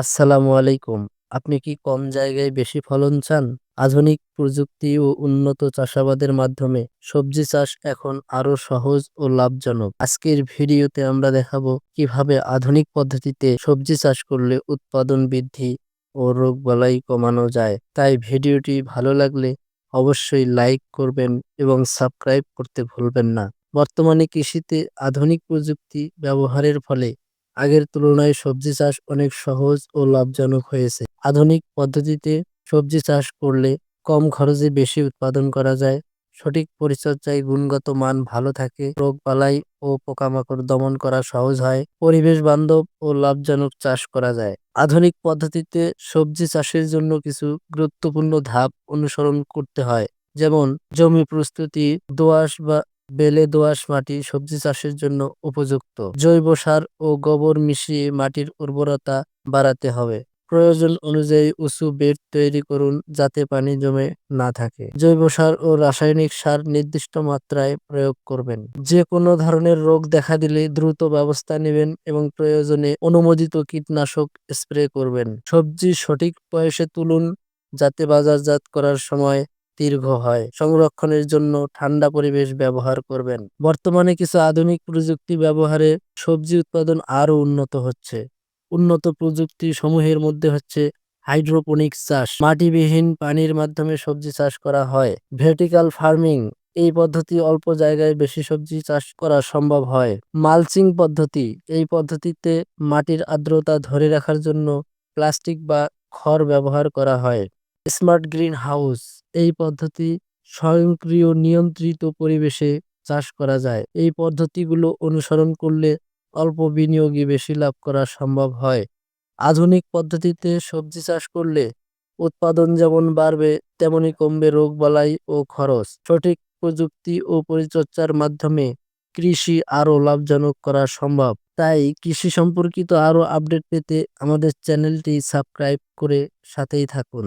আসসালামু আলাইকুম। আপনি কি কম জায়গায় বেশি ফলন চান? আধুনিক প্রযুক্তি ও উন্নত চাষাবাদের মাধ্যমে সবজি চাষ এখন আরো সহজ ও লাভজনক। আজকের ভিডিওতে আমরা দেখাবো কিভাবে আধুনিক পদ্ধতিতে সবজি চাষ করলে উৎপাদন বৃদ্ধি ও রোগবালাই কমানো যায়। তাই ভিডিওটি ভালো লাগলে অবশ্যই লাইক করবেন এবং সাবস্ক্রাইব করতে ভুলবেন না। বর্তমানে কৃষিতে আধুনিক প্রযুক্তি ব্যবহারের ফলে আগের তুলনায় সবজি চাষ অনেক সহজ ও লাভজনক হয়েছে। আধুনিক পদ্ধতিতে সবজি চাষ করলে কম খরচে বেশি উৎপাদন করা যায়, সঠিক পরিচর্যায় গুণগত মান ভালো থাকে, রোগবালাই ও পোকামাকড় দমন করা সহজ হয়, পরিবেশ বান্ধব ও লাভজনক চাষ করা যায়। আধুনিক পদ্ধতিতে সবজি চাষের জন্য কিছু গুরুত্বপূর্ণ ধাপ অনুসরণ করতে হয়, যেমন জমি প্রস্তুতি, দোআঁশ বা বেলে দোআঁশ মাটি সবজি চাষের জন্য উপযুক্ত। জৈব সার ও গোবর মিশিয়ে মাটির উর্বরতা বাড়াতে হবে। প্রয়োজন অনুযায়ী উঁচু বেড তৈরি করুন যাতে পানি জমে না থাকে। জৈব সার ও রাসায়নিক সার নির্দিষ্ট মাত্রায় প্রয়োগ করবেন। যে কোনো ধরনের রোগ দেখা দিলে দ্রুত ব্যবস্থা নেবেন এবং প্রয়োজনে অনুমোদিত কীটনাশক স্প্রে করবেন। সবজি সঠিক বয়সে তুলুন যাতে বাজারজাত করার সময় দীর্ঘ হয়। সংরক্ষণের জন্য ঠান্ডা পরিবেশ ব্যবহার করবেন। বর্তমানে কিছু আধুনিক প্রযুক্তি ব্যবহারে সবজি উৎপাদন আরও উন্নত হচ্ছে। উন্নত প্রযুক্তি সমূহের মধ্যে হচ্ছে হাইড্রোপনিক্স চাষ, মাটিবিহীন পানির মাধ্যমে সবজি চাষ করা হয়। ভার্টিক্যাল ফার্মিং, এই পদ্ধতি অল্প জায়গায় বেশি সবজি চাষ করা সম্ভব হয়। মালচিং পদ্ধতি, এই পদ্ধতিতে মাটির আর্দ্রতা ধরে রাখার জন্য প্লাস্টিক বা খড় ব্যবহার করা হয়। স্মার্ট গ্রিন হাউস, এই পদ্ধতি স্বয়ংক্রিয় নিয়ন্ত্রিত পরিবেশে চাষ করা যায়। এই পদ্ধতিগুলো অনুসরণ করলে অল্প বিনিয়োগে বেশি লাভ করা সম্ভব হয়। আধুনিক পদ্ধতিতে সবজি চাষ করলে উৎপাদন যেমন বাড়বে তেমনি কমবে রোগবালাই ও খরচ। সঠিক প্রযুক্তি ও পরিচর্যার মাধ্যমে কৃষি আরও লাভজনক করা সম্ভব। তাই কৃষি সম্পর্কিত আরও আপডেট পেতে আমাদের চ্যানেলটি সাবস্ক্রাইব করে সাথেই থাকুন।